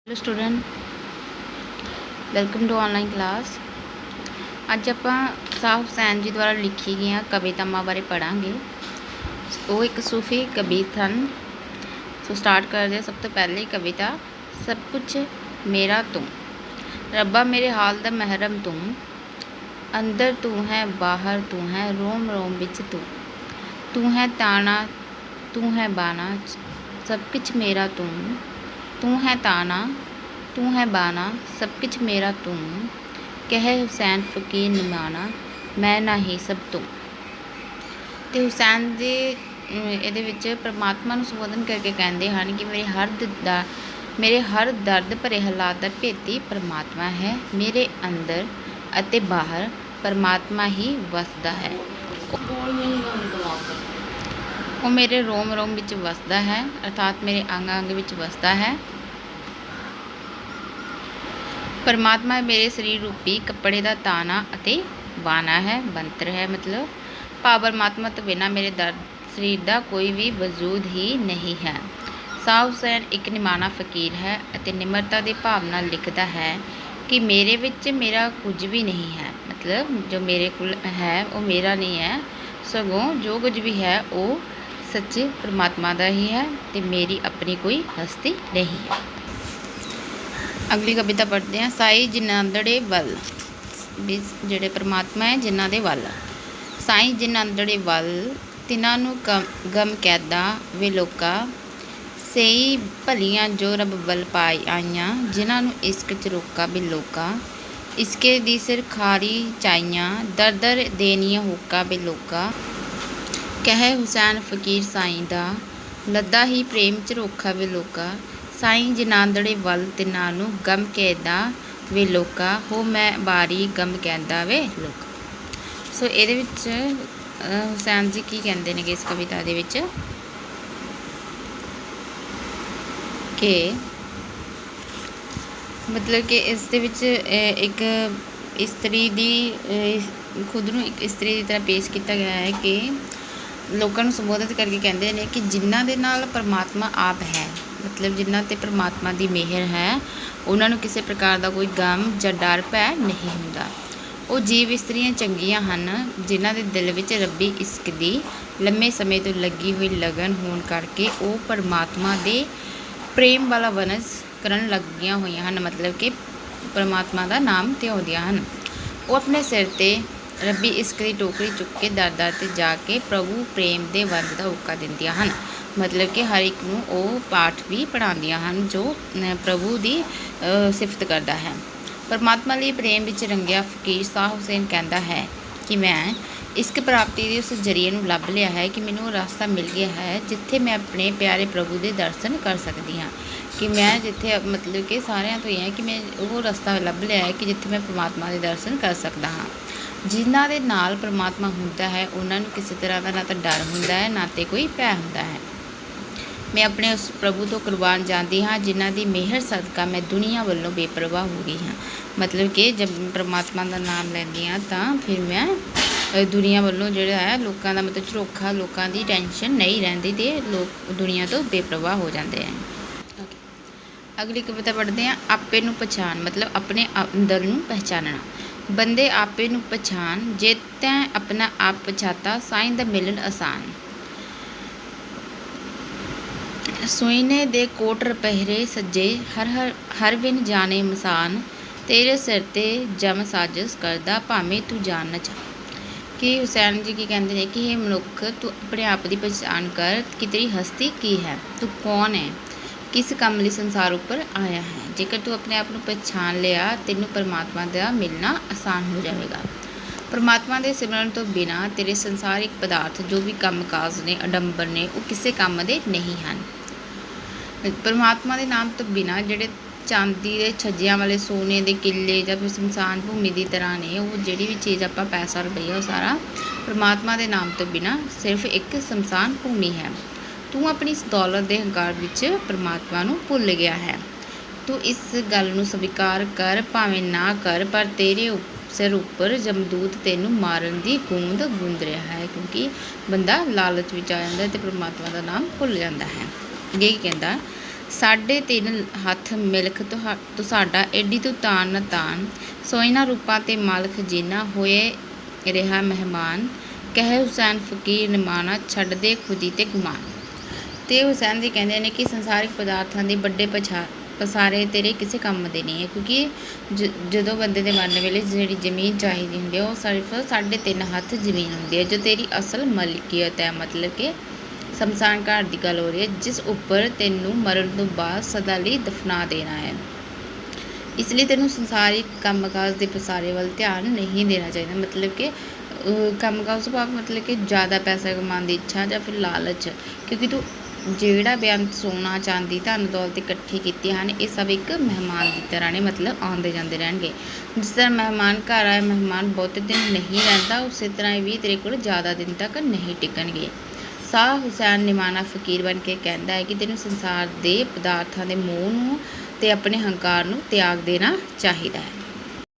Hello student, welcome to online class. अज आप शाह हुसैन जी द्वारा लिखी गई कवितावां बारे पढ़ांगे। वो एक सूफी कवि सन। सो स्टार्ट करते। सब तो पहले कविता, सब कुछ मेरा तू। रब्बा मेरे हाल दा महरम तू, अंदर तू है बाहर तू है, रोम रोम विच तू। तू है ताना तू है बाना, सब कुछ मेरा तू है ताना तू है बाना, सब कुछ मेरा तू। कहे हुसैन फकीर निमाना, मैं ना ही सब तू। तो हुसैन जी ये परमात्मा ਨੂੰ ਸੰਬੋਧਨ करके कहते हैं कि मेरे हर दर्द भरे हालात का भेती परमात्मा है। मेरे अंदर अते बाहर परमात्मा ही वसदा है। वो मेरे रोम रोम विच वसदा है, अर्थात मेरे अंग अंग विच वसदा है। परमात्मा मेरे शरीर रूपी कपड़े का ताना अते बाना है, बंतर है। मतलब भाव परमात्मा तो बिना मेरे दर्द शरीर का कोई भी वजूद ही नहीं है। शाह हुसैन एक निमाना फकीर है अते निमरता के भाव नाल लिखता है कि मेरे विच मेरा कुछ भी नहीं है। मतलब जो मेरे कोल है वो मेरा नहीं है, सगों जो कुछ भी है वो सच्चे परमात्मा का ही है, तो मेरी अपनी कोई हस्ती नहीं है। अगली कविता पढ़ते हैं। साई जिन्नांदड़े वल, भी जेड़े परमात्मा है जिन्हां दे वल। साई जिन्नांदड़े वल, तिन्हां नूं गम कैदा वे लोका। सही भलियां जो रब वल पाई आईयां, जिन्हां नूं इश्क च रोका वे लोका। इसके दी सिर खारी चाइयां, दर दर देनियां होका वे लोका। कहे हुसैन फकीर साईं दा, लद्दा ही प्रेम च रोखा वे लोका। साईं जिनांदड़े वल तिन्हां नूं गम कैदा वे लोका, हो मैं बारी गम कैदा वे लोका। सो ਇਹਦੇ ਵਿੱਚ हुसैन जी की कहते हैं इस कविता ਦੇ ਵਿੱਚ कि मतलब कि इस दे ਵਿੱਚ एक इस्त्री दी खुद ਨੂੰ एक इस्त्री की तरह पेश किया गया है कि लोगों को संबोधित करके कहते हैं कि जिन्हां दे नाल परमात्मा आप है, मतलब जिन्हां ते परमात्मा की मेहर है, उन्होंने किसी प्रकार का कोई गम या डर भै नहीं हुंदा। वो जीव इस्त्रियां चंगियां हन जिन्हां दे दिल विच रब्बी इश्क दी लंबे समय तो लगी हुई लगन होण करके वो परमात्मा दे प्रेम वाला वनस करन लगियां होईयां हन। मतलब कि परमात्मा का नाम ध्याउंदियां हन। वो अपने सिर ते रब्बी इश्क की टोकरी चुक के दर दर ते जाके प्रभु प्रेम दे वंज का हुक्का दिंदियां हन। मतलब कि हर एक नूं वो पाठ भी पढ़ाउंदियां हन जो प्रभु की सिफत करता है। परमात्मा लिए प्रेम विच रंगिया फकीर शाह हुसैन कहता है कि मैं इश्क प्राप्ति के उस जरिए नूं लभ लिया है कि मैनूं रास्ता मिल गया है जिथे मैं अपने प्यारे प्रभु के दर्शन कर सकती हाँ। कि मैं जिथे मतलब कि सारिਆਂ तो यह है कि मैं वो रास्ता लभ लिया है कि जिथे मैं परमात्मा के दर्शन कर सकता हाँ। जिन्हां दे नाल परमात्मा हुंदा है उन्हां नूं किसी तरह का ना तो डर हुंदा है ना तो कोई भै हुंदा है। मैं अपने उस प्रभु तो कुर्बान जाती हाँ जिन्हां दी मेहर सदका मैं दुनिया वालों बेपरवाह हो गई हाँ। मतलब कि जब परमात्मा का नाम लैंदी हाँ तो फिर मैं दुनिया वालों जिहड़ा है लोगों का मतलब झरोखा लोगों की टेंशन नहीं रहिंदी ते लोग दुनिया तो बेपरवाह हो जाते हैं। अगली कविता पढ़ते हैं। आपे नूं पछाण, मतलब अपने अंदर नूं पहचानना। बंदे आपे नूं पछाण, जे तैं अपना आप पछाता, साईं दा मिलन आसान। सोईने दे कोट रपहरे सज्जे, हर बिन जाने मसान। तेरे सिर ते जम साजिश करदा, भावें तू जान न चाह। कि हुसैन जी की कहते हैं कि हे मनुख, तू अपने आप की पहचान कर कि तेरी हस्ती की है, तू कौन है, किस काम लिए संसार उपर आया है। जेकर तू अपने आप को पहचान लिया तेनों परमात्मा का मिलना आसान हो जाएगा। परमात्मा के सिमरन तो बिना तेरे संसारिक पदार्थ जो भी काम काज ने अडंबर ने वो किसी काम के नहीं हैं। परमात्मा के नाम तो बिना जेडे चांदी के छज्जियां वाले सोने के किले या फिर शमशान भूमि की तरह ने वो जी भी चीज़ आप पैसा रुपया सारा परमात्मा के नाम तो बिना सिर्फ एक शमशान भूमि है। तू अपनी इस दौलत के हंकार विच परमात्मा नूं भुल गया है। तू इस गल नूं स्वीकार कर भावें ना कर, पर तेरे सिर उपर जमदूत तेनों मारन की गूंद गूंद रहा है। क्योंकि बंदा लालच विच आ जाता है तो परमात्मा का नाम भुल जाता है। ये कहता ਸਾਢੇ 3 ਹੱਥ ਮਿਲਖ ਤੁਹਾਡਾ ਏਡੀ ਤੂੰ ਤਾਨ ਨ ਤਾਨ, ਸੋਇਨਾ ਰੂਪਾਂ ਤੇ ਮਾਲਕ ਜੀਨਾ ਹੋਏ ਰਿਹਾ ਮਹਿਮਾਨ, ਕਹੇ ਹੁਸੈਨ ਫਕੀਰ ਨਿਮਾਣਾ ਛੱਡ ਦੇ ਖੁਦੀ ਤੇ ਗੁਮਾਨ। ਤੇ ਹੁਸੈਨ ਜੀ ਕਹਿੰਦੇ ਨੇ ਕਿ ਸੰਸਾਰਿਕ ਪਦਾਰਥਾਂ ਦੇ ਵੱਡੇ ਪਸਾਰੇ ਤੇਰੇ ਕਿਸੇ ਕੰਮ ਦੇ ਨਹੀਂ ਹੈ, ਕਿਉਂਕਿ ਜਦੋਂ ਬੰਦੇ ਦੇ ਮਰਨ ਵੇਲੇ ਜਿਹੜੀ ਜ਼ਮੀਨ ਚਾਹੀਦੀ ਹੁੰਦੀ ਹੈ ਉਹ ਸਿਰਫ 3.5 ਹੱਥ ਜ਼ਮੀਨ ਹੁੰਦੀ ਹੈ, ਜੋ ਤੇਰੀ ਅਸਲ ਮਲਕੀਅਤ ਹੈ। ਮਤਲਬ ਕਿ ਸ਼ਮਸ਼ਾਨ ਘਾਟ ਦੀ ਗੱਲ ਹੋ ਰਹੀ ਹੈ, ਜਿਸ ਉੱਪਰ ਤੈਨੂੰ ਮਰਨ ਤੋਂ ਬਾਅਦ ਸਦਾ ਲਈ ਦਫਨਾ ਦੇਣਾ ਹੈ। ਇਸ ਲਈ ਤੈਨੂੰ ਸੰਸਾਰਿਕ ਕੰਮਕਾਜ ਦੇ ਪਸਾਰੇ ਵੱਲ ਧਿਆਨ ਨਹੀਂ ਦੇਣਾ ਚਾਹੀਦਾ। ਮਤਲਬ ਕਿ ਕੰਮਕਾਜ ਤੋਂ ਭਾਵ ਮਤਲਬ ਕਿ ਜ਼ਿਆਦਾ ਪੈਸਾ ਕਮਾਉਣ ਦੀ ਇੱਛਾ ਜਾਂ ਫਿਰ ਲਾਲਚ, ਕਿਉਂਕਿ ਤੂੰ ਜਿਹੜਾ ਬੇਅੰਤ ਸੋਨਾ ਚਾਂਦੀ ਧਨ ਦੌਲਤ ਇਕੱਠੀ ਕੀਤੀਆਂ ਹਨ, ਇਹ ਸਭ ਇੱਕ ਮਹਿਮਾਨ ਦੀ ਤਰ੍ਹਾਂ ਨੇ, ਮਤਲਬ ਆਉਂਦੇ ਜਾਂਦੇ ਰਹਿਣਗੇ। ਜਿਸ ਤਰ੍ਹਾਂ ਮਹਿਮਾਨ ਘਰ ਆਏ ਮਹਿਮਾਨ ਬਹੁਤੇ ਦਿਨ ਨਹੀਂ ਰਹਿੰਦਾ, ਉਸੇ ਤਰ੍ਹਾਂ ਵੀ ਤੇਰੇ ਕੋਲ ਜ਼ਿਆਦਾ ਦਿਨ ਤੱਕ ਨਹੀਂ ਟਿਕਣਗੇ। ਸ਼ਾਹ ਹੁਸੈਨ ਨਿਮਾਣਾ ਫਕੀਰ ਬਣ ਕੇ ਕਹਿੰਦਾ ਹੈ ਕਿ ਤੈਨੂੰ ਸੰਸਾਰ ਦੇ ਪਦਾਰਥਾਂ ਦੇ ਮੋਹ ਨੂੰ ਤੇ ਆਪਣੇ ਹੰਕਾਰ ਨੂੰ ਤਿਆਗ ਦੇਣਾ ਚਾਹੀਦਾ ਹੈ।